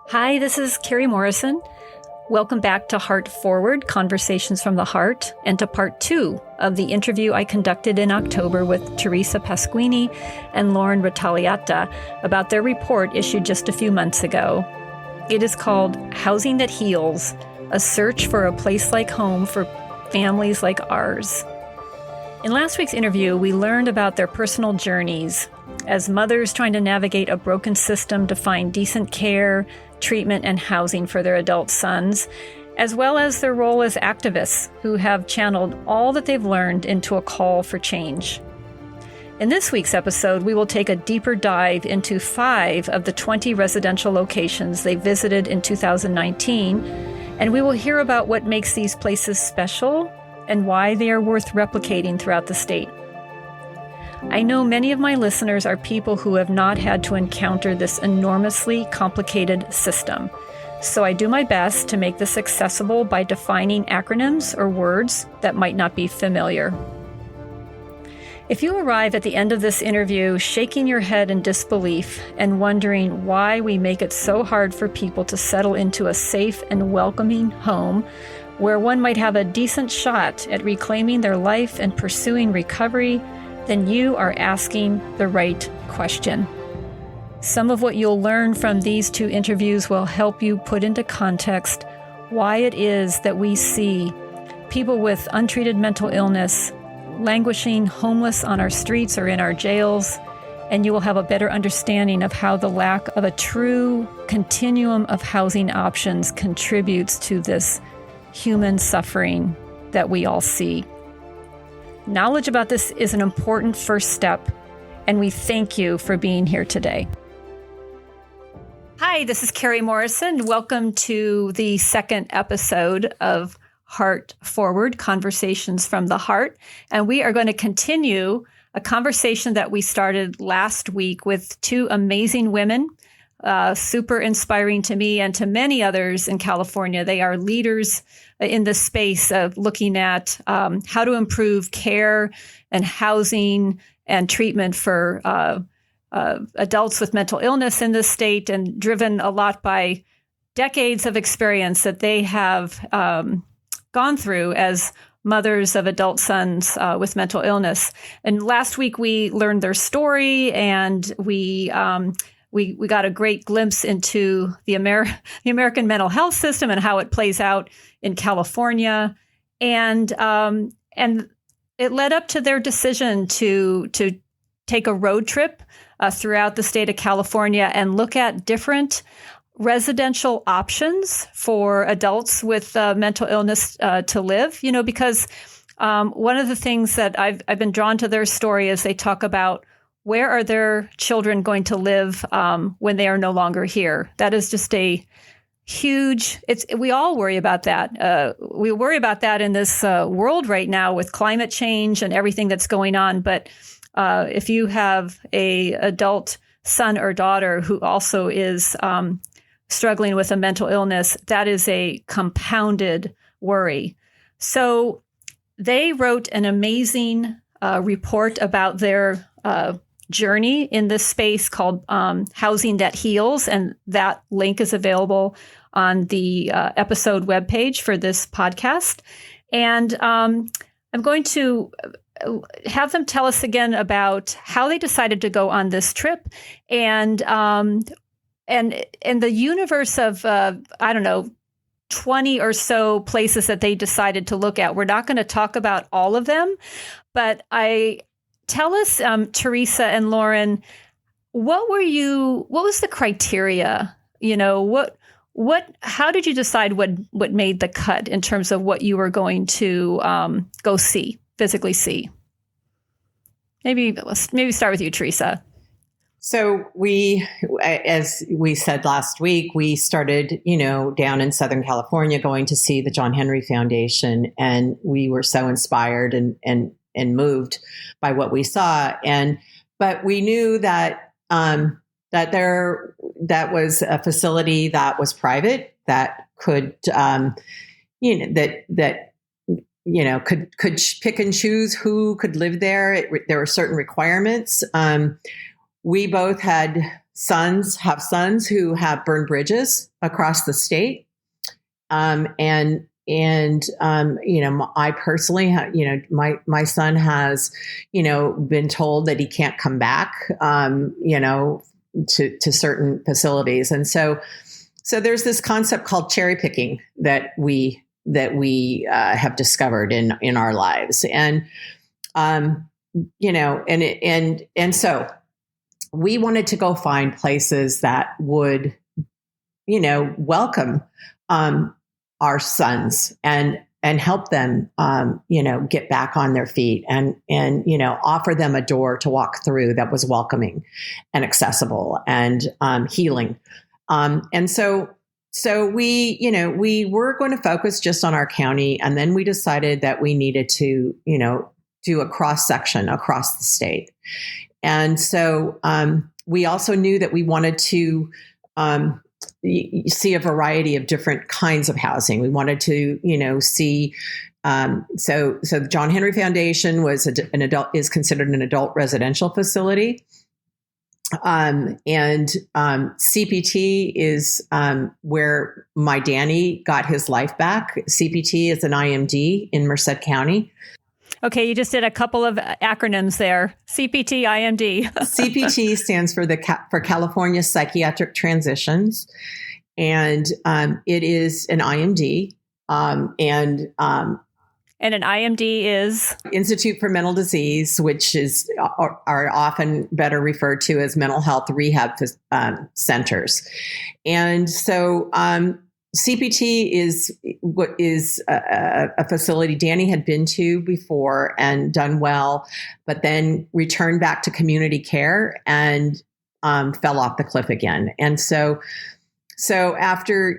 Hi, this is Carrie Morrison. Welcome back to Heartforward, Conversations from the Heart, and to part 2 of the interview I conducted in October with Teresa Pasquini and Lauren Rettagliata about their report issued just a few months ago. It is called Housing That Heals, a search for a place like home for families like ours. In last week's interview, we learned about their personal journeys as mothers trying to navigate a broken system to find decent care, treatment, and housing for their adult sons, as well as their role as activists who have channeled all that they've learned into a call for change. In this week's episode, we will take a deeper dive into 5 of the 20 residential locations they visited in 2019, and we will hear about what makes these places special and why they are worth replicating throughout the state. I know many of my listeners are people who have not had to encounter this enormously complicated system, so I do my best to make this accessible by defining acronyms or words that might not be familiar. If you arrive at the end of this interview shaking your head in disbelief and wondering why we make it so hard for people to settle into a safe and welcoming home where one might have a decent shot at reclaiming their life and pursuing recovery, then you are asking the right question. Some of what you'll learn from these 2 interviews will help you put into context why it is that we see people with untreated mental illness languishing homeless on our streets or in our jails, and you will have a better understanding of how the lack of a true continuum of housing options contributes to this human suffering that we all see. Knowledge about this is an important first step, and we thank you for being here today. Hi, this is Carrie Morrison. Welcome to the second episode of Heartforward, Conversations from the Heart. And we are going to continue a conversation that we started last week with 2 amazing women, super inspiring to me and to many others in California. They are leaders in the space of looking at how to improve care and housing and treatment for adults with mental illness in this state, and driven a lot by decades of experience that they have gone through as mothers of adult sons with mental illness. And last week we learned their story, and we got a great glimpse into the American mental health system and how it plays out in California, and it led up to their decision to take a road trip throughout the state of California and look at different residential options for adults with mental illness to live. You know, because one of the things that I've been drawn to their story is they talk about where are their children going to live when they are no longer here. That is just a huge, we all worry about that. We worry about that in this world right now with climate change and everything that's going on. But if you have a adult son or daughter who also is struggling with a mental illness, that is a compounded worry. So they wrote an amazing report about their journey in this space called Housing That Heals, and that link is available on the episode webpage for this podcast. And I'm going to have them tell us again about how they decided to go on this trip, and in the universe of 20 or so places that they decided to look at. We're not going to talk about all of them, but tell us, Teresa and Lauren, what was the criteria? You know, how did you decide what made the cut in terms of what you were going to go physically see? Maybe start with you, Teresa. So as we said last week, we started, down in Southern California going to see the John Henry Foundation, and we were so inspired and moved by what we saw. But we knew that that was a facility that was private, that could, could pick and choose who could live there. There were certain requirements. We both had have sons who have burned bridges across the state. I personally my son has, been told that he can't come back, to certain facilities. And so there's this concept called cherry picking that we have discovered in our lives. And, so we wanted to go find places that would, welcome, our sons and help them, get back on their feet and, offer them a door to walk through that was welcoming and accessible and, healing. And so we were going to focus just on our county. And then we decided that we needed to, do a cross section across the state. And so, we also knew that we wanted to, see a variety of different kinds of housing. We wanted to, see. So the John Henry Foundation was is considered an adult residential facility, and CPT is where my Danny got his life back. CPT is an IMD in Merced County. Okay, you just did a couple of acronyms there. CPT, IMD. CPT stands for for California Psychiatric Transitions, and it is an IMD. And an IMD is Institute for Mental Disease, which are often better referred to as mental health rehab centers. And so CPT is a facility Danny had been to before and done well, but then returned back to community care and fell off the cliff again. And so after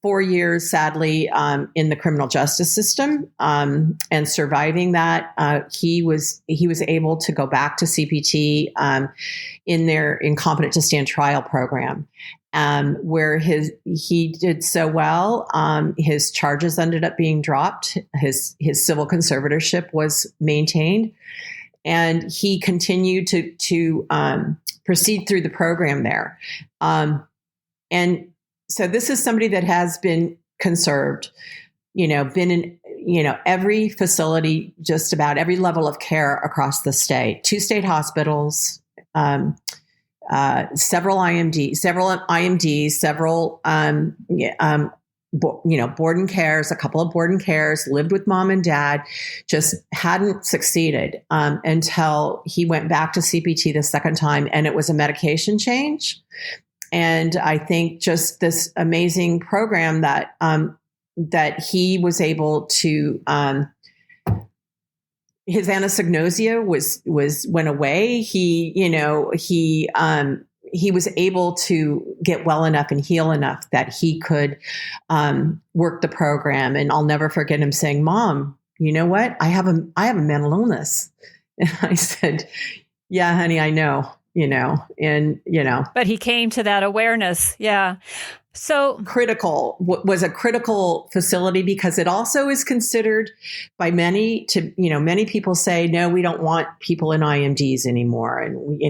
4 years, sadly, in the criminal justice system, and surviving that, he was able to go back to CPT in their incompetent to stand trial program. Where he did so well, his charges ended up being dropped. His civil conservatorship was maintained, and he continued to proceed through the program there. And so this is somebody that has been conserved, been in every facility, just about every level of care across the state, 2 state hospitals. Several IMDs, board and cares, a couple of board and cares, lived with mom and dad, just hadn't succeeded until he went back to CPT the second time, and it was a medication change. And I think just this amazing program that he was able to. His anosognosia went away. He was able to get well enough and heal enough that he could work the program. And I'll never forget him saying, "Mom, you know what? I have a mental illness." And I said, "Yeah, honey, I know, But he came to that awareness. Yeah. So was a critical facility because it also is considered by many many people say, no, we don't want people in IMDs anymore. And,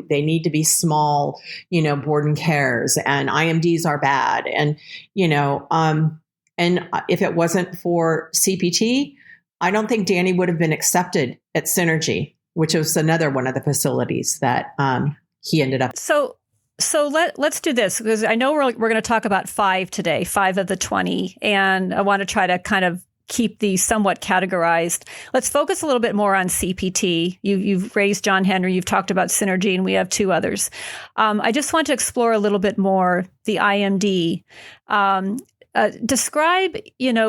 they need to be small, board and cares, and IMDs are bad. And, and if it wasn't for CPT, I don't think Danny would have been accepted at Synergy, which was another one of the facilities that he ended up. So let's do this, because I know we're going to talk about 5 today, 5 of the 20, and I want to try to kind of keep these somewhat categorized. Let's focus a little bit more on CPT. You've raised John Henry, you've talked about Synergy, and we have 2 others. I just want to explore a little bit more the IMD. Describe,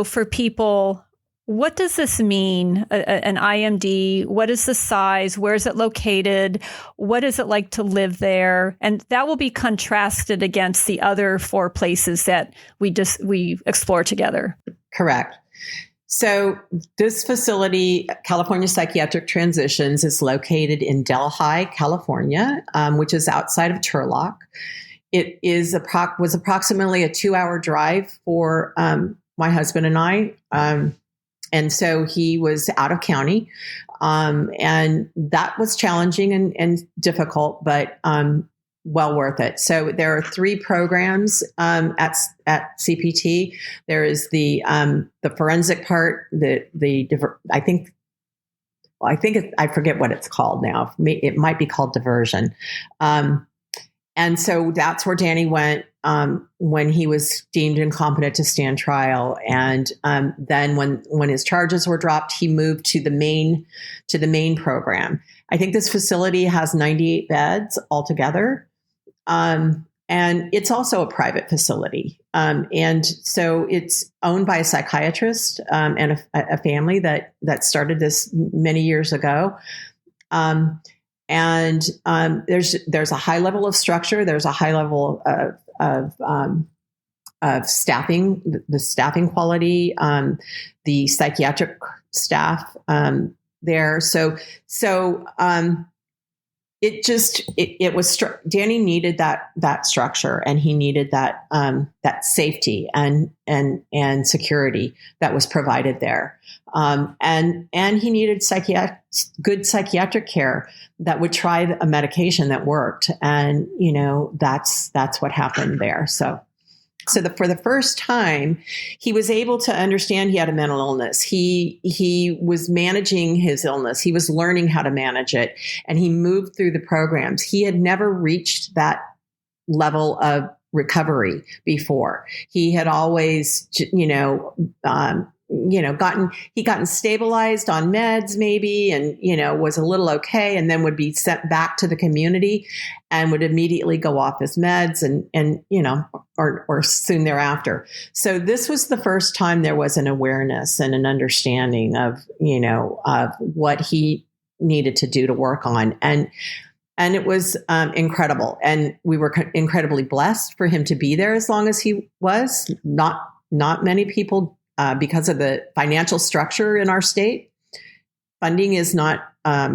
for people, what does this mean, an IMD? What is the size? Where is it located? What is it like to live there? And that will be contrasted against the other 4 places that we explore together. Correct. So this facility, California Psychiatric Transitions, is located in Delhi, California, which is outside of Turlock. It was approximately a 2-hour drive for my husband and I. And so he was out of county. And that was challenging and difficult, but well worth it. So there are 3 programs at CPT. There is the forensic part, I forget what it's called now. It might be called diversion. And so that's where Danny went when he was deemed incompetent to stand trial. And then when his charges were dropped, he moved to the main program. I think this facility has 98 beds altogether. And it's also a private facility. And so it's owned by a psychiatrist and a family that started this many years ago. And there's a high level of structure. There's a high level of staffing, the staffing quality, the psychiatric staff there. So it was Danny needed that structure, and he needed that safety and security that was provided there, and he needed good psychiatric care that would try a medication that worked, and that's what happened there. So for the first time, he was able to understand he had a mental illness. He was managing his illness. He was learning how to manage it, and he moved through the programs. He had never reached that level of recovery before. He had always, gotten stabilized on meds maybe, and, was a little okay, and then would be sent back to the community and would immediately go off his meds or soon thereafter. So this was the first time there was an awareness and an understanding of what he needed to do to work on. And it was incredible. And we were incredibly blessed for him to be there as long as he was. Not many people, because of the financial structure in our state, funding is not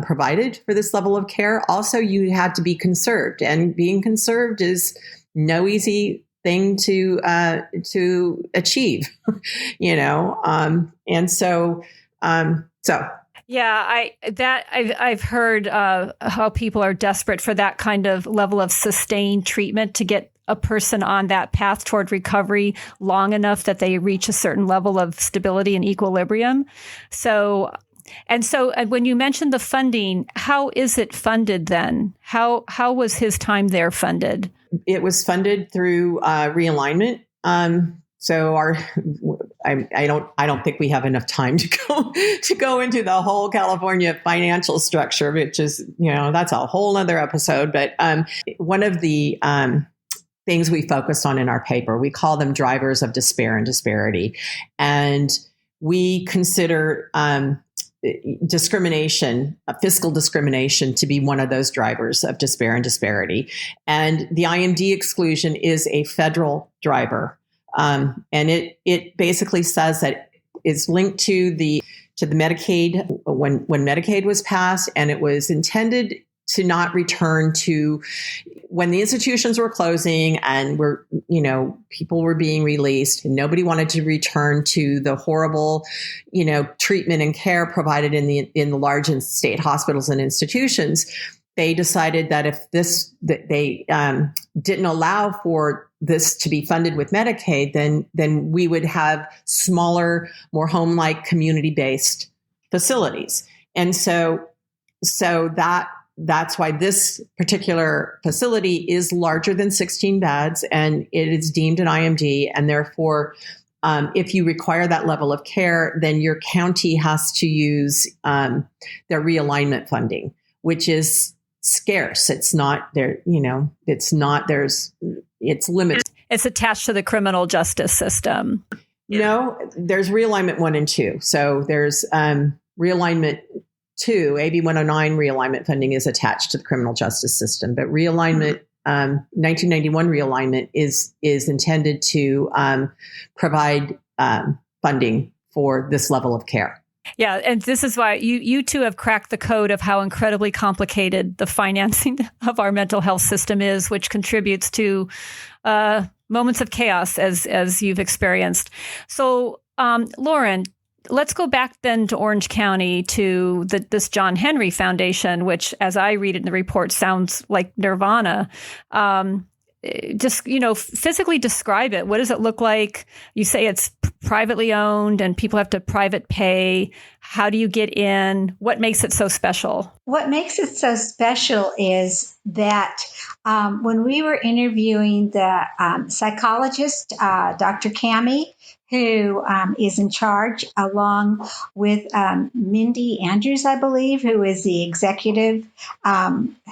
provided for this level of care. Also, you had to be conserved, and being conserved is no easy thing to achieve, and so. Yeah, I've heard how people are desperate for that kind of level of sustained treatment to get a person on that path toward recovery long enough that they reach a certain level of stability and equilibrium. So when you mentioned the funding, how is it funded then? How was his time there funded? It was funded through realignment. So I don't think we have enough time to go into the whole California financial structure, which is, that's a whole other episode. But one of the things we focused on in our paper, we call them drivers of despair and disparity. And we consider discrimination, fiscal discrimination, to be one of those drivers of despair and disparity. And the IMD exclusion is a federal driver. And it basically says that it's linked to the Medicaid when Medicaid was passed, and it was intended to not return to when the institutions were closing and people were being released, and nobody wanted to return to the horrible, treatment and care provided in the large state hospitals and institutions. They decided that if they didn't allow for this to be funded with Medicaid, then we would have smaller, more home-like, community-based facilities. And so that's why this particular facility is larger than 16 beds, and it is deemed an IMD. And therefore, if you require that level of care, then your county has to use their realignment funding, which is scarce. It's not there, it's limited. It's attached to the criminal justice system. No, there's realignment 1 and 2. So there's realignment 2, AB 109 realignment funding is attached to the criminal justice system, but realignment 1991 realignment is intended to provide funding for this level of care. Yeah, and this is why you two have cracked the code of how incredibly complicated the financing of our mental health system is, which contributes to moments of chaos as you've experienced. So, Lauren, let's go back then to Orange County to this John Henry Foundation, which, as I read it in the report, sounds like nirvana. Just, physically describe it. What does it look like? You say it's privately owned and people have to private pay. How do you get in? What makes it so special? What makes it so special is that when we were interviewing the psychologist, Dr. Cami, who is in charge, along with Mindy Andrews, I believe, who is the executive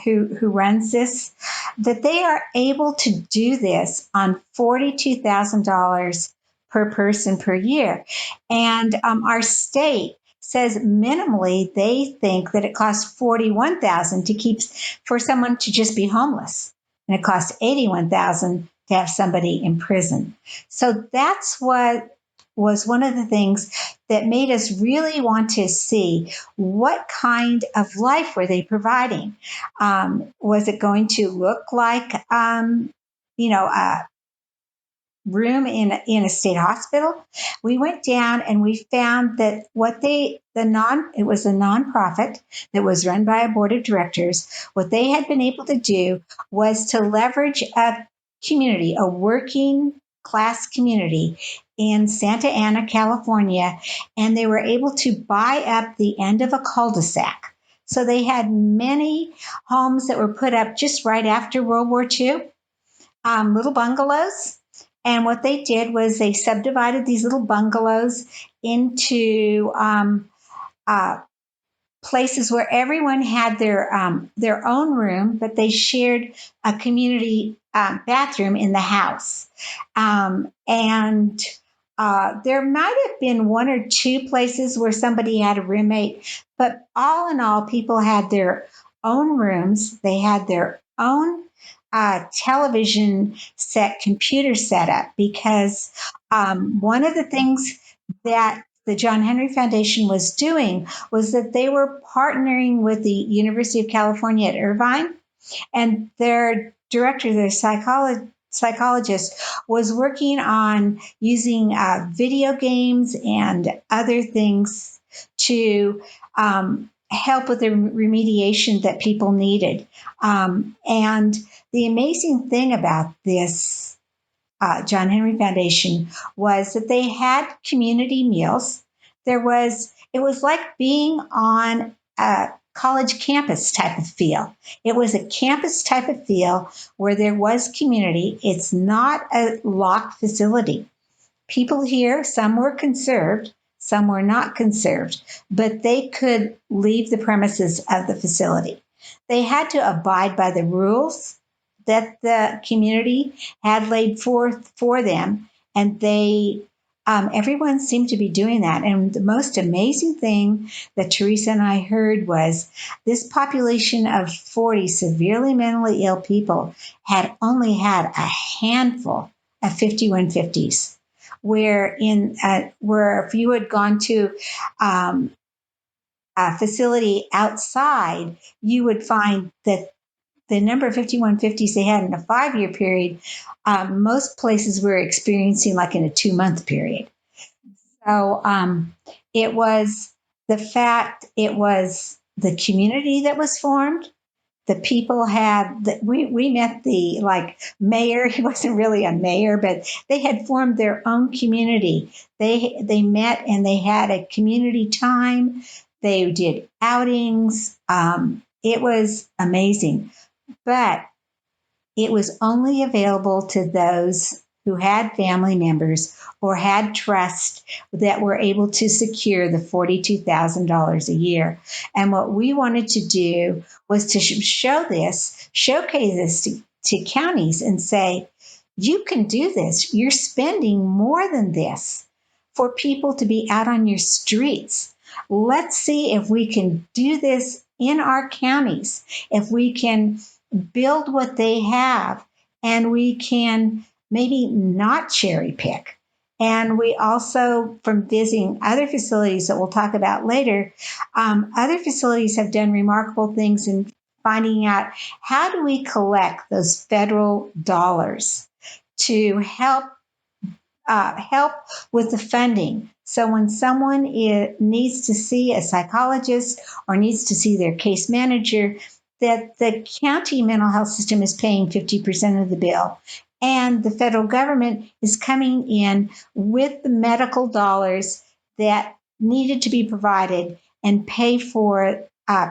who runs this, that they are able to do this on $42,000 per person per year. And our state says minimally they think that it costs $41,000 to keep for someone to just be homeless, and it costs $81,000 to have somebody in prison. So that's what was one of the things that made us really want to see what kind of life were they providing. Was it going to look like, a room in a state hospital? We went down and we found that it was a nonprofit that was run by a board of directors. What they had been able to do was to leverage a community, a working class community in Santa Ana, California, and they were able to buy up the end of a cul-de-sac. So they had many homes that were put up just right after World War II, little bungalows. And what they did was they subdivided these little bungalows into places where everyone had their own room, but they shared a community bathroom in the house. And there might have been one or two places where somebody had a roommate, but all in all, people had their own rooms. They had their own television set, computer setup, because one of the things that the John Henry Foundation was doing was that they were partnering with the University of California at Irvine, and their director, their psychologist, was working on using video games and other things to help with the remediation that people needed. And the amazing thing about this John Henry Foundation was that they had community meals. It was like being on a college campus type of feel. It was a campus type of feel where there was community. It's not a locked facility. People here, some were conserved, some were not conserved, but they could leave the premises of the facility. They had to abide by the rules that the community had laid forth for them, and everyone seemed to be doing that. And the most amazing thing that Teresa and I heard was this population of 40 severely mentally ill people had only had a handful of 5150s. Where if you had gone to a facility outside, you would find that the number of 5150s they had in a 5-year period, most places were experiencing like in a 2-month period. So it was the community that was formed. The people we met the mayor. He wasn't really a mayor, but they had formed their own community. They met and they had a community time. They did outings. It was amazing, but it was only available to those who had family members or had trust that were able to secure the $42,000 a year. And what we wanted to do was to showcase this to counties and say, you can do this. You're spending more than this for people to be out on your streets. Let's see if we can do this in our counties, if we can build what they have, and we can maybe not cherry pick. And we also, from visiting other facilities that we'll talk about later, other facilities have done remarkable things in finding out how do we collect those federal dollars to help help with the funding. So when someone needs to see a psychologist or needs to see their case manager, that the county mental health system is paying 50% of the bill. And the federal government is coming in with the medical dollars that needed to be provided and pay for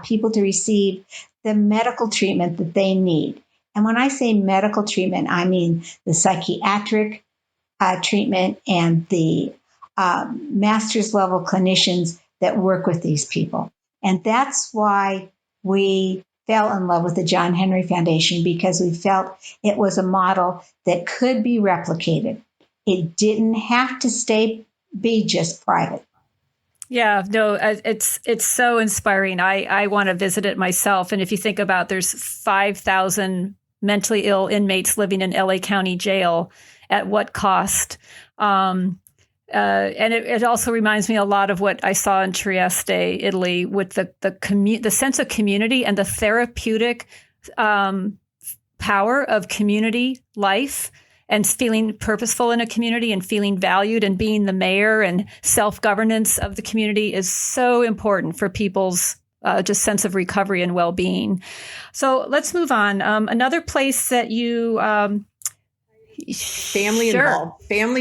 people to receive the medical treatment that they need. And when I say medical treatment, I mean the psychiatric treatment and the master's level clinicians that work with these people. And that's why we fell in love with the John Henry Foundation, because we felt it was a model that could be replicated. It didn't have to be just private. Yeah, no, it's so inspiring. I want to visit it myself. And if you think about, there's 5,000 mentally ill inmates living in LA County Jail. At what cost? And it also reminds me a lot of what I saw in Trieste, Italy, with the sense of community and the therapeutic power of community life, and feeling purposeful in a community and feeling valued, and being the mayor and self-governance of the community is so important for people's just sense of recovery and well-being. So let's move on. Another place that you family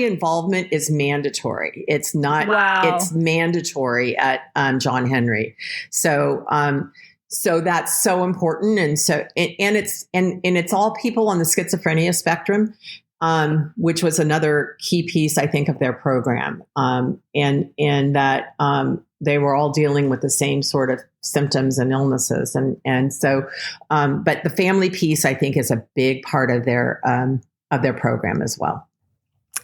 involvement is mandatory. It's not. Wow. It's mandatory at John Henry. So that's so important, and it's all people on the schizophrenia spectrum, which was another key piece, I think, of their program, and that they were all dealing with the same sort of symptoms and illnesses, and so, but the family piece, I think, is a big part of their program as well.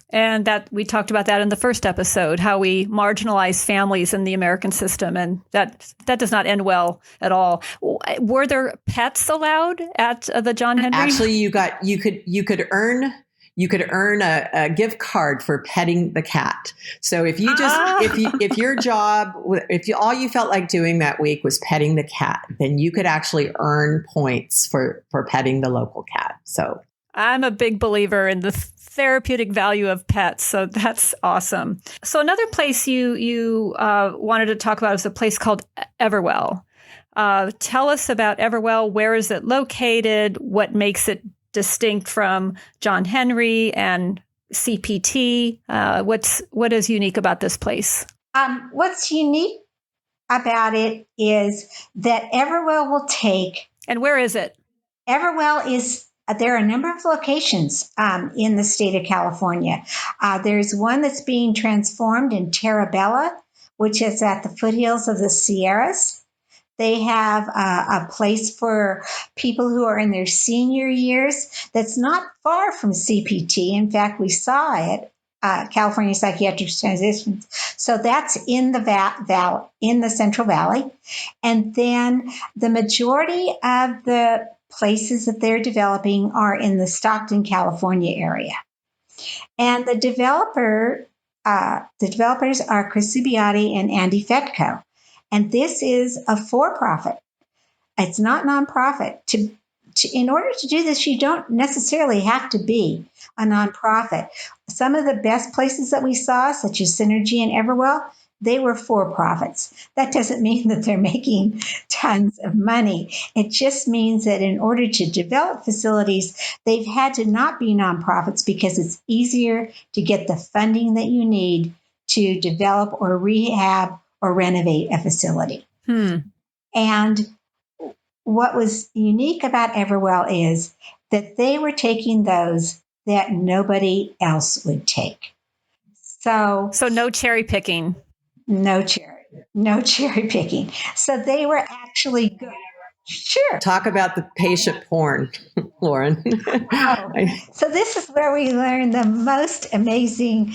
And that we talked about that in the first episode, how we marginalize families in the American system, and that does not end well at all. Were there pets allowed at the John Henry? Actually, you could earn a gift card for petting the cat. So if you if your job, all you felt like doing that week was petting the cat, then you could actually earn points for petting the local cat. So I'm a big believer in the therapeutic value of pets, so that's awesome. So another place you wanted to talk about is a place called Everwell. Tell us about Everwell. Where is it located? What makes it distinct from John Henry and CPT? What is unique about this place? What's unique about it is that Everwell will take. And where is it? Everwell is. There are a number of locations in the state of California. There's one that's being transformed in Terra Bella, which is at the foothills of the Sierras. They have a place for people who are in their senior years that's not far from CPT. In fact, we saw it, California Psychiatric Transitions. So that's in the in the Central Valley. And then the majority of the places that they're developing are in the Stockton, California area. And the developers are Chris Subiati and Andy Fetko. And this is a for-profit. It's not nonprofit. In order to do this, you don't necessarily have to be a nonprofit. Some of the best places that we saw, such as Synergy and Everwell, they were for-profits. That doesn't mean that they're making tons of money. It just means that in order to develop facilities, they've had to not be nonprofits because it's easier to get the funding that you need to develop or rehab or renovate a facility. And what was unique about Everwell is that they were taking those that nobody else would take. So no cherry picking. No cherry picking. So they were actually good. Sure. Talk about the patient porn, Lauren. So this is where we learn the most amazing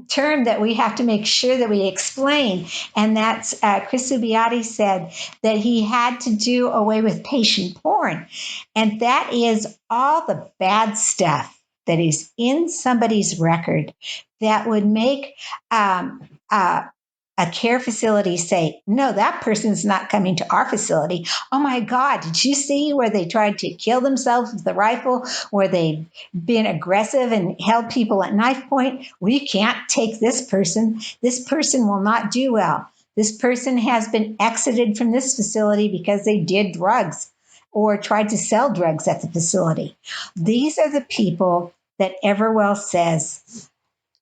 term that we have to make sure that we explain. And that's Chris Subiati said that he had to do away with patient porn. And that is all the bad stuff that is in somebody's record that would make a care facility say, no, that person's not coming to our facility. Oh my God, did you see where they tried to kill themselves with the rifle, where they've been aggressive and held people at knife point? We can't take this person. This person will not do well. This person has been exited from this facility because they did drugs or tried to sell drugs at the facility. These are the people that Everwell says,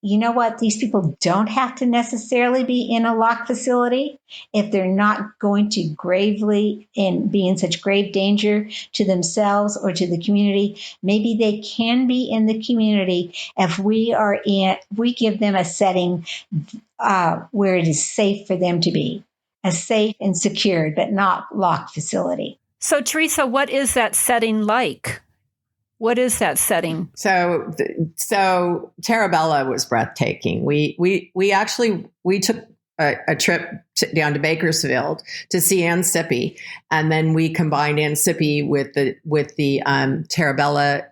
you know what? These people don't have to necessarily be in a locked facility if they're not going to gravely and be in such grave danger to themselves or to the community. Maybe they can be in the community if we give them a setting where it is safe for them to be, a safe and secured but not locked facility. So, Teresa, what is that setting like? What is that setting? So Terabella was breathtaking. We took a trip down to Bakersfield to see Ann Sippy, and then we combined Ann Sippy with the Terabella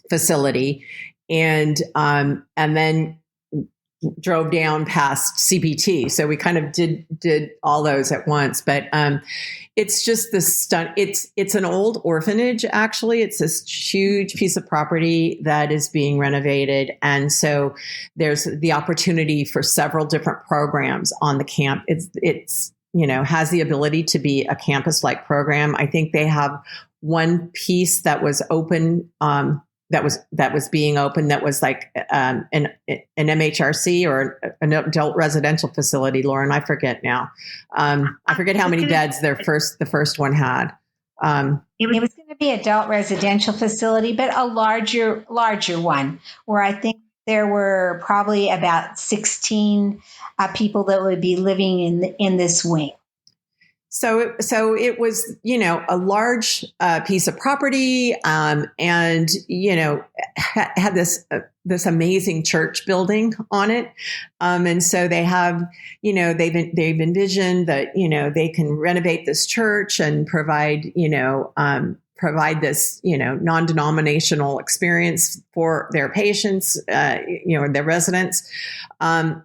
facility, and then drove down past CPT. So we kind of did all those at once, but it's just this it's an old orphanage. Actually, it's this huge piece of property that is being renovated. And so there's the opportunity for several different programs on the camp. It's has the ability to be a campus-like program. I think they have one piece that was open, that was being open, that was like an MHRC or an adult residential facility. Lauren, I forget now. I forget how many beds the first one had. It was going to be adult residential facility, but a larger one, where I think there were probably about 16 people that would be living in this wing. So it was, a large piece of property, and had this amazing church building on it, and so they have, they've envisioned that they can renovate this church and provide this, non-denominational experience for their patients, their residents.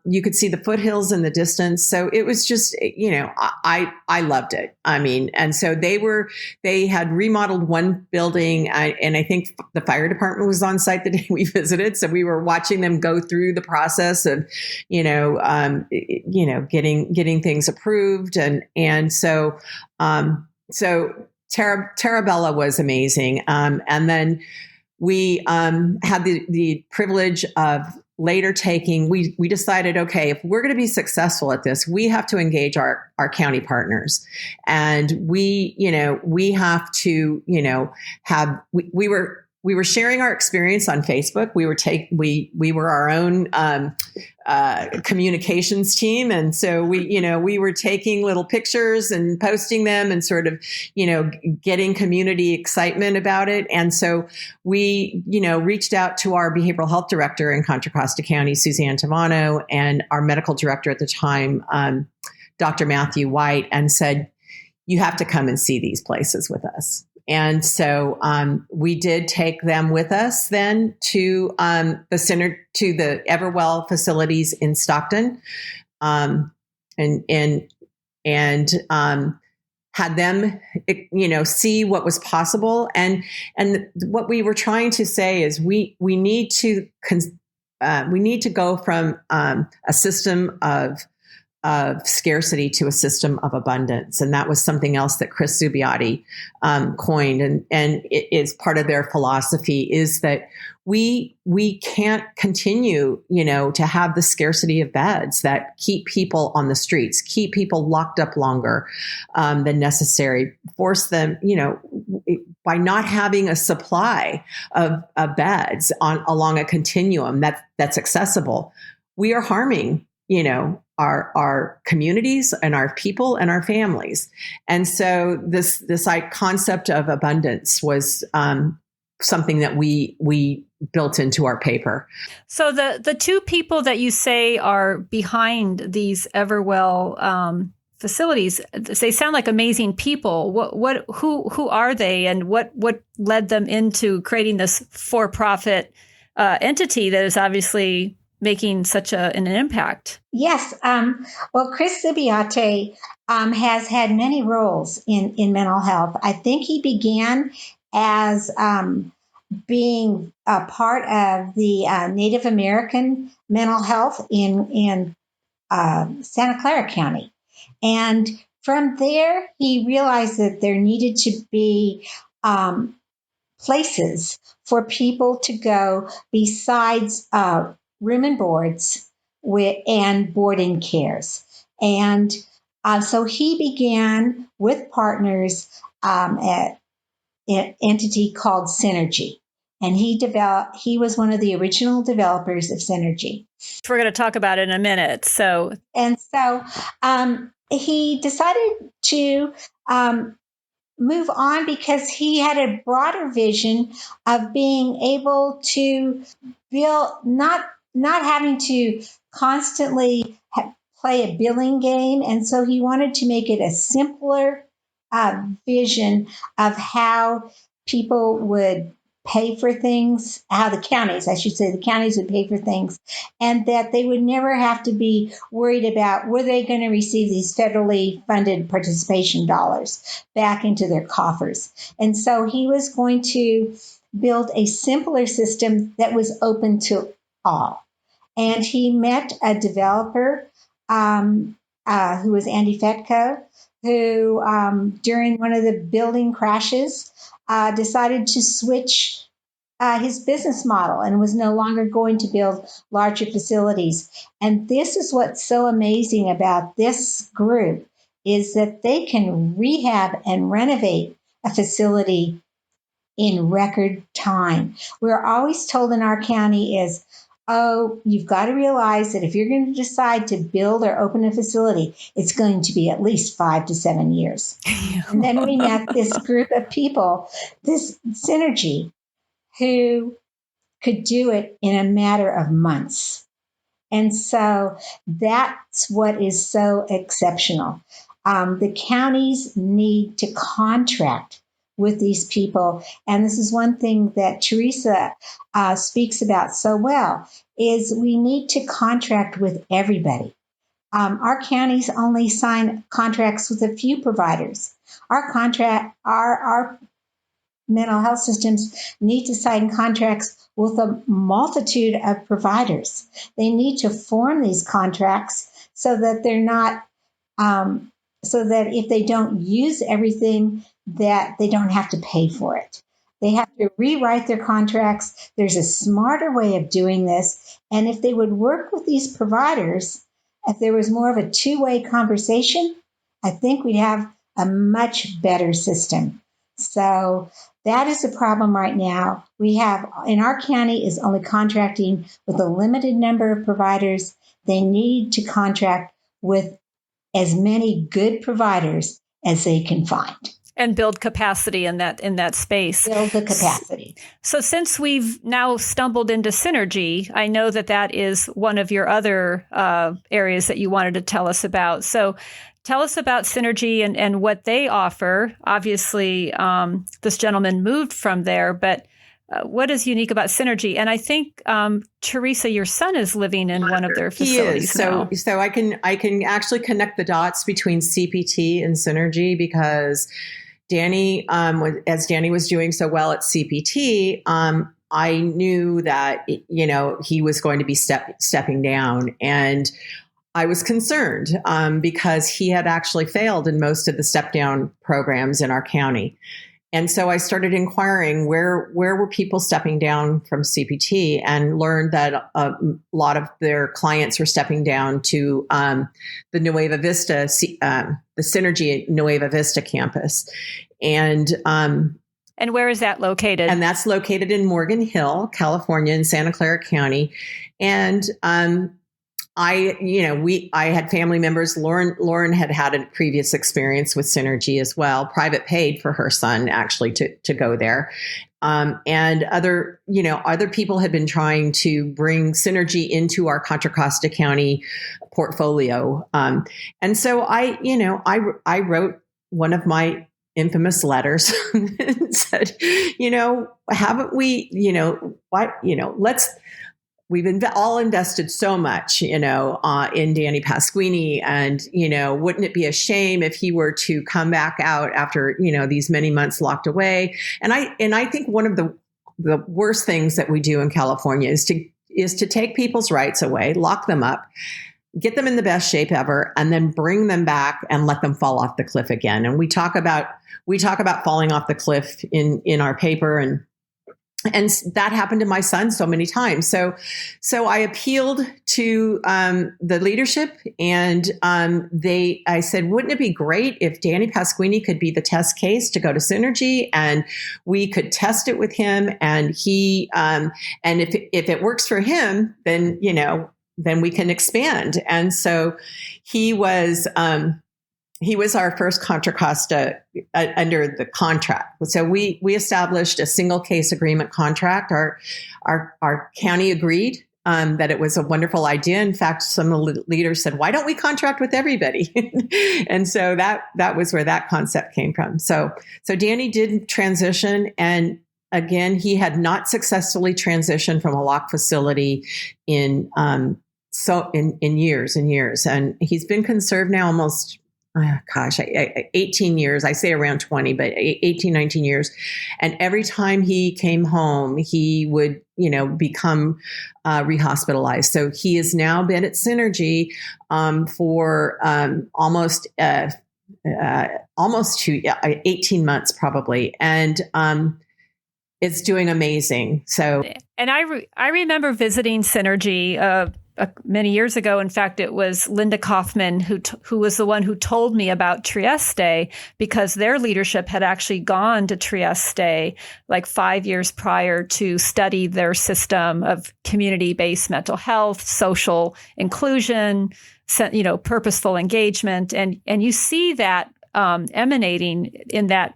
You could see the foothills in the distance. So it was just, I loved it. I mean, and so they had remodeled one building, and I think the fire department was on site the day we visited. So we were watching them go through the process of, getting things approved. And so Terabella was amazing. And then we had the privilege of later taking, we decided, okay, if we're going to be successful at this, we have to engage our county partners. And we have to, we were sharing our experience on Facebook. We were our own communications team, and so we were taking little pictures and posting them, and sort of getting community excitement about it. And so we reached out to our behavioral health director in Contra Costa County, Suzanne Tavano, and our medical director at the time, Dr. Matthew White, and said, "You have to come and see these places with us." And so we did take them with us then to the Everwell facilities in Stockton, and had them, see what was possible. And what we were trying to say is we need to go from a system of scarcity to a system of abundance. And that was something else that Chris Zubiotti coined. And it is part of their philosophy, is that we can't continue, to have the scarcity of beds that keep people on the streets, keep people locked up longer than necessary, force them, by not having a supply of beds along a continuum that's accessible. We are harming, our communities and our people and our families. And so this concept of abundance was something that we built into our paper. So the two people that you say are behind these Everwell facilities, they sound like amazing people. Who are they, and what led them into creating this for-profit entity that is obviously making such an impact. Yes. Well, Chris Sibiate has had many roles in mental health. I think he began as being a part of the Native American mental health in Santa Clara County. And from there, he realized that there needed to be places for people to go besides room and boards and boarding cares. And so he began with partners at an entity called Synergy. And he was one of the original developers of Synergy. We're going to talk about it in a minute. So he decided to move on because he had a broader vision of being able to build, not having to constantly play a billing game. And so he wanted to make it a simpler vision of how people would pay for things, how the counties would pay for things, and that they would never have to be worried about were they going to receive these federally funded participation dollars back into their coffers. And so he was going to build a simpler system that was open to all. And he met a developer who was Andy Fetko, who during one of the building crashes decided to switch his business model and was no longer going to build larger facilities. And this is what's so amazing about this group is that they can rehab and renovate a facility in record time. We're always told in our county is, oh, you've got to realize that if you're going to decide to build or open a facility, it's going to be at least 5 to 7 years. And then we met this group of people, this Synergy, who could do it in a matter of months. And so that's what is so exceptional. The counties need to contract with these people. And this is one thing that Teresa speaks about so well, is we need to contract with everybody. Our counties only sign contracts with a few providers. Our mental health systems need to sign contracts with a multitude of providers. They need to form these contracts so that they're not, so that if they don't use everything, that they don't have to pay for it. They have to rewrite their contracts. There's a smarter way of doing this. And if they would work with these providers, if there was more of a two-way conversation, I think we'd have a much better system. So that is the problem right now. We have, in our county, is only contracting with a limited number of providers. They need to contract with as many good providers as they can find. And build capacity in that space. Build the capacity. So since we've now stumbled into Synergy, I know that is one of your other areas that you wanted to tell us about. So tell us about Synergy and what they offer. Obviously, this gentleman moved from there, but what is unique about Synergy? And I think, Teresa, your son is living in one of their facilities. He is. So I can actually connect the dots between CPT and Synergy because Danny, as Danny was doing so well at CPT, I knew that, he was going to be stepping down. And I was concerned because he had actually failed in most of the step down programs in our county. And so I started inquiring where were people stepping down from CPT, and learned that a lot of their clients were stepping down to the Nueva Vista, the Synergy Nueva Vista campus. And where is that located? And that's located in Morgan Hill, California, in Santa Clara County. And I had family members. Lauren had a previous experience with Synergy as well, private paid for her son actually to go there. And other people had been trying to bring Synergy into our Contra Costa County portfolio. And so I wrote one of my infamous letters and said, haven't we, all invested so much, in Danny Pasquini, and, wouldn't it be a shame if he were to come back out after, these many months locked away? And I think one of the worst things that we do in California is to take people's rights away, lock them up, get them in the best shape ever, and then bring them back and let them fall off the cliff again. And we talk about falling off the cliff in our paper, and that happened to my son so many times. So I appealed to the leadership, and I said, wouldn't it be great if Danny Pasquini could be the test case to go to Synergy, and we could test it with him, and he and if it works for him, then then we can expand. And so he was our first Contra Costa under the contract. So we established a single case agreement contract. Our county agreed that it was a wonderful idea. In fact, some of the leaders said, why don't we contract with everybody? And so that was where that concept came from. So Danny did transition, and again, he had not successfully transitioned from a locked facility in years and years. And he's been conserved now almost 18 years. I say around 20, but 18, 19 years. And every time he came home, he would, become rehospitalized. So he has now been at Synergy for almost 18 months probably. And it's doing amazing. So, and I remember visiting Synergy many years ago. In fact, it was Linda Kaufman who was the one who told me about Trieste, because their leadership had actually gone to Trieste like 5 years prior to study their system of community-based mental health, social inclusion, purposeful engagement, and you see that emanating in that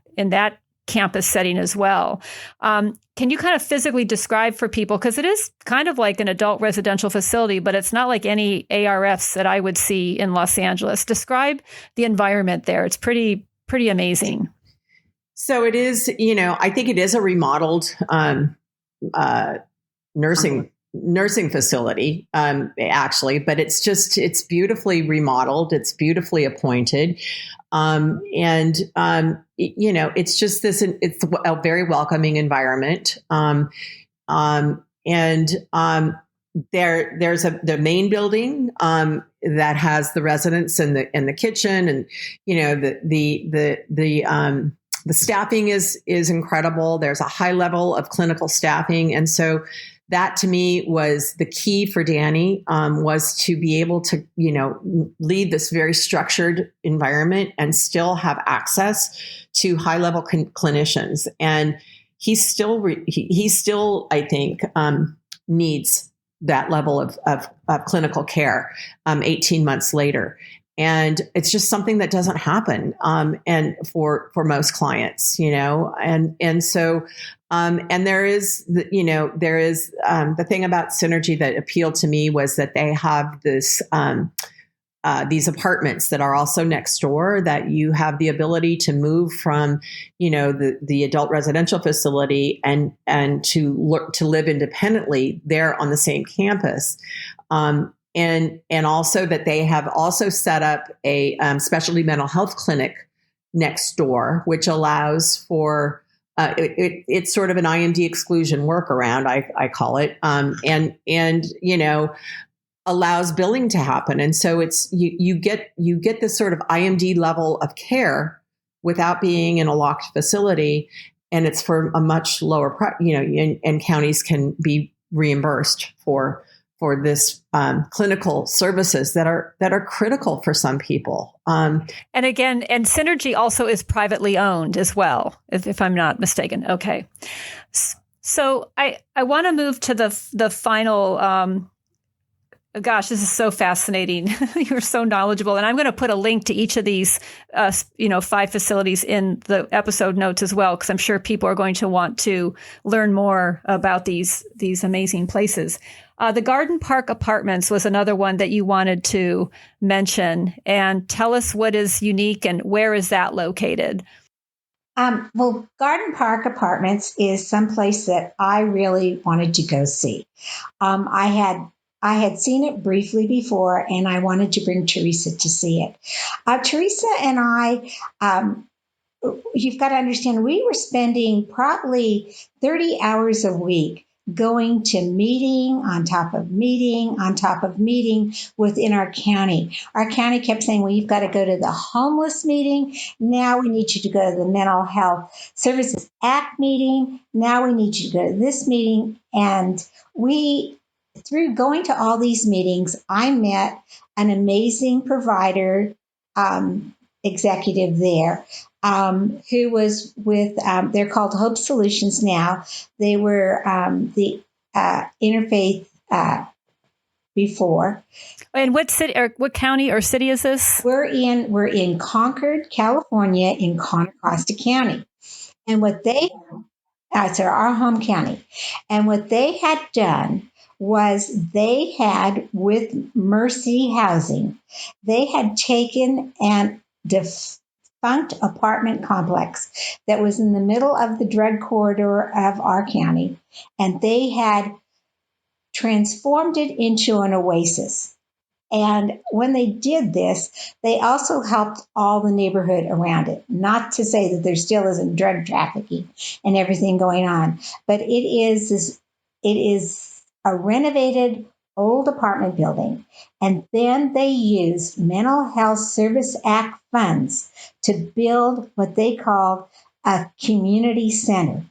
campus setting as well. Can you kind of physically describe for people, because it is kind of like an adult residential facility, but it's not like any ARFs that I would see in Los Angeles. Describe the environment there. It's pretty amazing. So it is, I think it is a remodeled nursing facility, actually, but it's beautifully remodeled. It's beautifully appointed. It's just it's a very welcoming environment. There's the main building, that has the residents and the kitchen, and, the staffing is incredible. There's a high level of clinical staffing. And so that to me was the key for Danny, was to be able to, lead this very structured environment and still have access to high level clinicians. And he still, I think, needs that level of clinical care 18 months later. And it's just something that doesn't happen, and for most clients, and so, and there is the thing about Synergy that appealed to me was that they have these apartments that are also next door, that you have the ability to move from, the adult residential facility and to live independently there on the same campus. And also that they have also set up a specialty mental health clinic next door, which allows for it's sort of an IMD exclusion workaround, I call it, and allows billing to happen. And so it's you get this sort of IMD level of care without being in a locked facility, and it's for a much lower price. And counties can be reimbursed for this clinical services that are critical for some people. And Synergy also is privately owned as well, if I'm not mistaken. Okay. So I want to move to the final. Gosh, this is so fascinating. You're so knowledgeable. And I'm going to put a link to each of these, 5 facilities in the episode notes as well, because I'm sure people are going to want to learn more about these amazing places. The Garden Park Apartments was another one that you wanted to mention, and tell us what is unique and where is that located? Well, Garden Park Apartments is someplace that I really wanted to go see. I had seen it briefly before, and I wanted to bring Teresa to see it. Teresa and I, you've got to understand, we were spending probably 30 hours a week going to meeting on top of meeting on top of meeting within our county. Our county kept saying, well, you've got to go to the homeless meeting. Now we need you to go to the Mental Health Services Act meeting. Now we need you to go to this meeting. And through going to all these meetings, I met an amazing provider executive there who was with, they're called Hope Solutions now. They were the interfaith before. And what city or what county or city is this? We're in Concord, California, in Contra Costa County. And what it's our home county. And what they had done was they had, with Mercy Housing, they had taken and defunct apartment complex that was in the middle of the drug corridor of our county, and they had transformed it into an oasis. And when they did this, they also helped all the neighborhood around it. Not to say that there still isn't drug trafficking and everything going on, but it is a renovated old apartment building. And then they used Mental Health Service Act funds to build what they called a community center.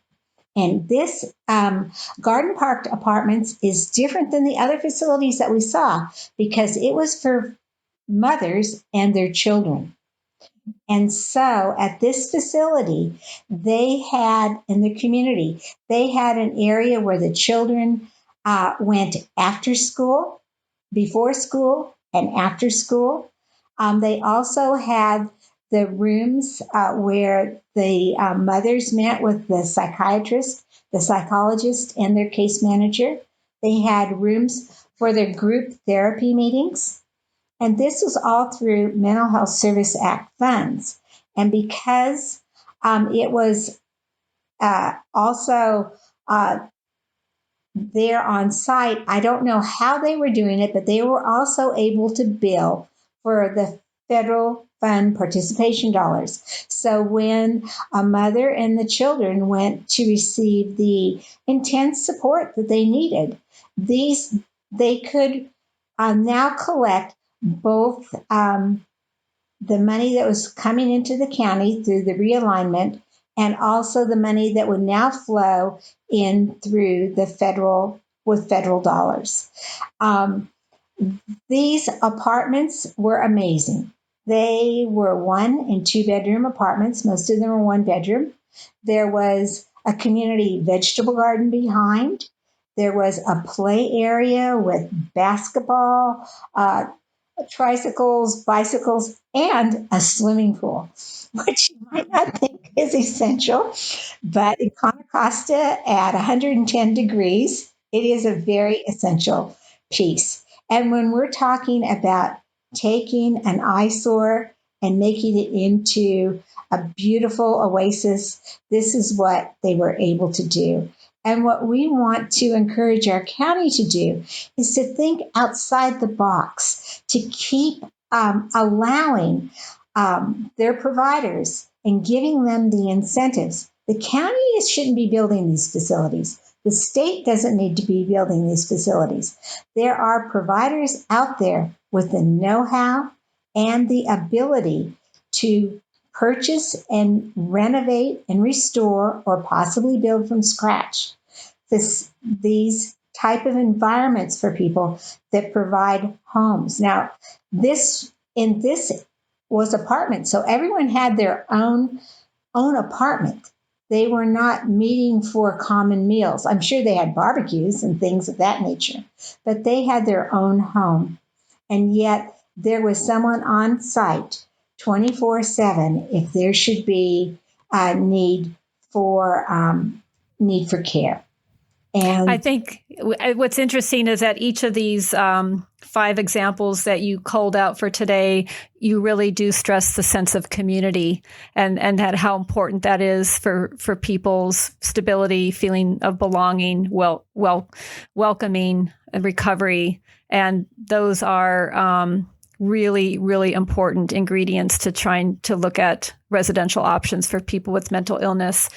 And this Garden Park Apartments is different than the other facilities that we saw because it was for mothers and their children. And so at this facility, they had, in the community, they had an area where the children went after school, before school, and after school. They also had the rooms where the mothers met with the psychiatrist, the psychologist, and their case manager. They had rooms for their group therapy meetings. And this was all through Mental Health Service Act funds. And because it was also there on site, I don't know how they were doing it, but they were also able to bill for the federal fund participation dollars. So when a mother and the children went to receive the intense support that they needed, they could now collect both the money that was coming into the county through the realignment and also the money that would now flow in through the federal dollars. These apartments were amazing. They were 1 and 2 bedroom apartments. Most of them were 1 bedroom. There was a community vegetable garden behind. There was a play area with basketball, tricycles, bicycles, and a swimming pool, which you might not think is essential. But in Contra Costa at 110 degrees, it is a very essential piece. And when we're talking about taking an eyesore and making it into a beautiful oasis, this is what they were able to do. And what we want to encourage our county to do is to think outside the box, to keep allowing their providers and giving them the incentives. The county shouldn't be building these facilities. The state doesn't need to be building these facilities. There are providers out there with the know-how and the ability to purchase and renovate and restore or possibly build from scratch these type of environments for people that provide homes. Now, this was apartments, so everyone had their own apartment. They were not meeting for common meals. I'm sure they had barbecues and things of that nature, but they had their own home. And yet there was someone on site 24/7 if there should be a need for care. And I think what's interesting is that each of these 5 examples that you called out for today, you really do stress the sense of community and that how important that is for people's stability, feeling of belonging, welcoming, and recovery. And those are really, really important ingredients to trying to look at residential options for people with mental illness.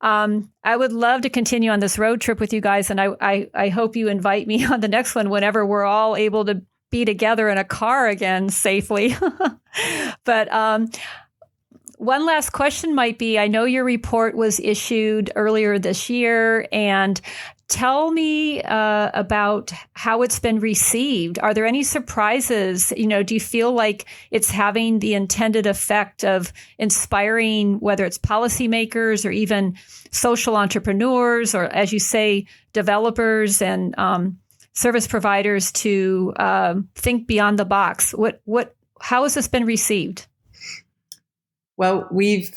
I would love to continue on this road trip with you guys, and I hope you invite me on the next one whenever we're all able to be together in a car again safely. But one last question might be, I know your report was issued earlier this year, and tell me about how it's been received. Are there any surprises? Do you feel like it's having the intended effect of inspiring, whether it's policymakers or even social entrepreneurs, or, as you say, developers and service providers to think beyond the box? How has this been received? Well, we've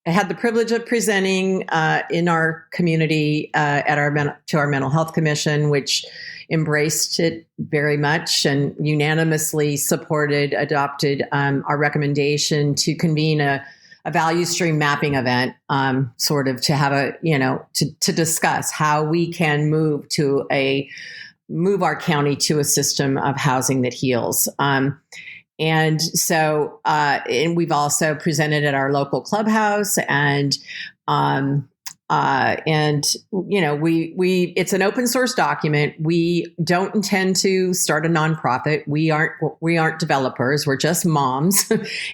had the privilege of presenting in our community to our mental health commission, which embraced it very much and unanimously adopted our recommendation to convene a value stream mapping event, sort of to have to discuss how we can move our county to a system of housing that heals. And so, and we've also presented at our local clubhouse, and it's an open source document. We don't intend to start a nonprofit. We aren't developers. We're just moms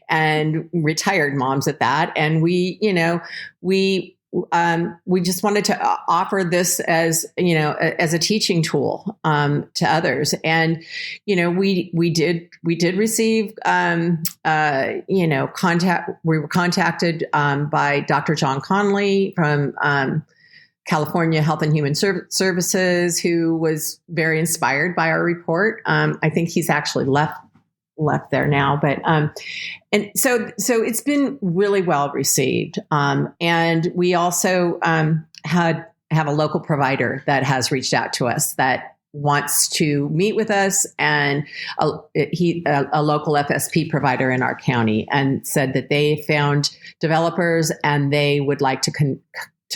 and retired moms at that. And we just wanted to offer this as a teaching tool to others. And we did receive contact. We were contacted by Dr. John Conley from California Health and Human Services, who was very inspired by our report. I think he's actually left there now, but and so it's been really well received. And we also have a local provider that has reached out to us that wants to meet with us, and a local FSP provider in our county, and said that they found developers and they would like to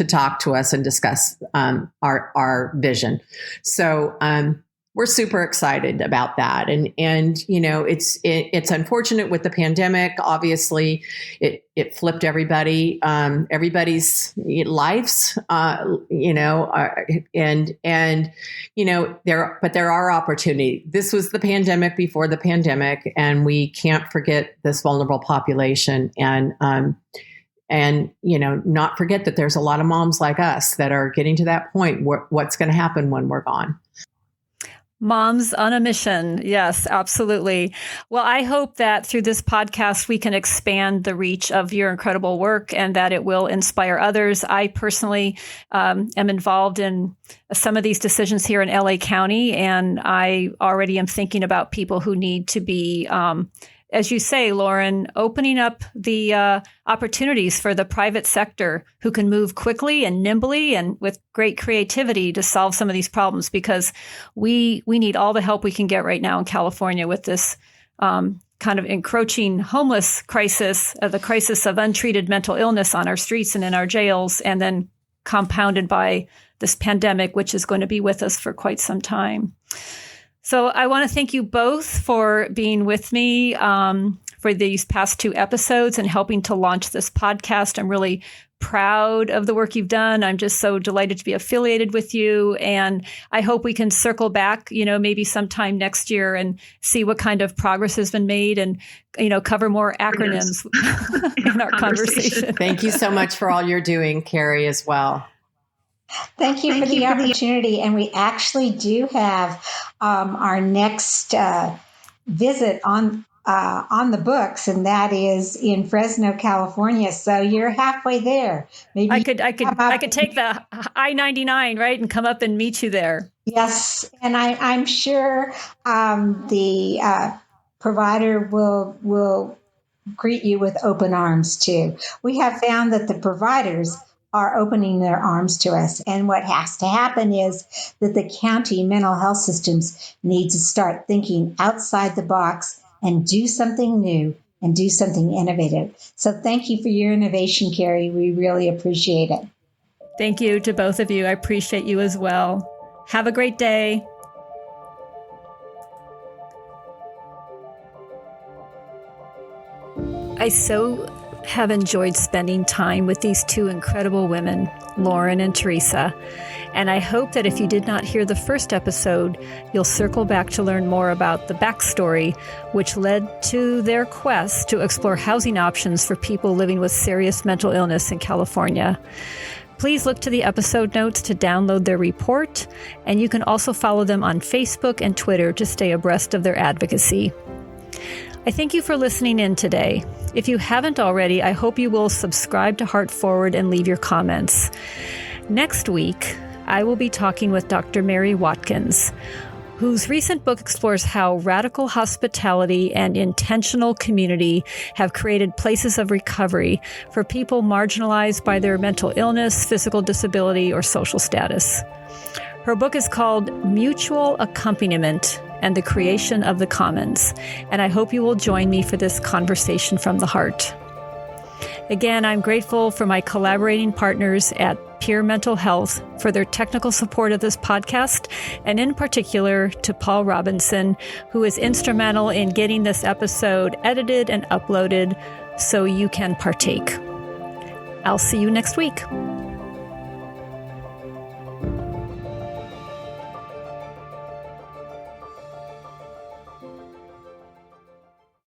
talk to us and discuss our vision. So we're super excited about that. And it's unfortunate with the pandemic. Obviously, it flipped everybody's lives, there are opportunities. This was the pandemic before the pandemic, and we can't forget this vulnerable population, and not forget that there's a lot of moms like us that are getting to that point. What's going to happen when we're gone? Moms on a mission. Yes, absolutely. Well, I hope that through this podcast, we can expand the reach of your incredible work and that it will inspire others. I personally am involved in some of these decisions here in LA County, and I already am thinking about people who need to be, as you say, Lauren, opening up the opportunities for the private sector who can move quickly and nimbly and with great creativity to solve some of these problems, because we need all the help we can get right now in California with this kind of encroaching homeless crisis, the crisis of untreated mental illness on our streets and in our jails, and then compounded by this pandemic, which is going to be with us for quite some time. So I want to thank you both for being with me for these past 2 episodes and helping to launch this podcast. I'm really proud of the work you've done. I'm just so delighted to be affiliated with you. And I hope we can circle back, maybe sometime next year and see what kind of progress has been made and, cover more acronyms in our conversation. Thank you so much for all you're doing, Carrie, as well. Thank you for the opportunity. And we actually do have our next visit on the books, and that is in Fresno, California. So you're halfway there. Maybe I could take the I-99, right, and come up and meet you there. Yes, and I'm sure the provider will greet you with open arms too. We have found that the providers are opening their arms to us. And what has to happen is that the county mental health systems need to start thinking outside the box and do something new and do something innovative. So thank you for your innovation, Carrie. We really appreciate it. Thank you to both of you. I appreciate you as well. Have a great day. I so have enjoyed spending time with these two incredible women, Lauren and Teresa. And I hope that if you did not hear the first episode, you'll circle back to learn more about the backstory, which led to their quest to explore housing options for people living with serious mental illness in California. Please look to the episode notes to download their report, and you can also follow them on Facebook and Twitter to stay abreast of their advocacy. I thank you for listening in today. If you haven't already, I hope you will subscribe to Heartforward and leave your comments. Next week, I will be talking with Dr. Mary Watkins, whose recent book explores how radical hospitality and intentional community have created places of recovery for people marginalized by their mental illness, physical disability, or social status. Her book is called Mutual Accompaniment and the Creation of the Commons, and I hope you will join me for this conversation from the heart. Again, I'm grateful for my collaborating partners at Peer Mental Health for their technical support of this podcast, and in particular to Paul Robinson, who is instrumental in getting this episode edited and uploaded so you can partake. I'll see you next week.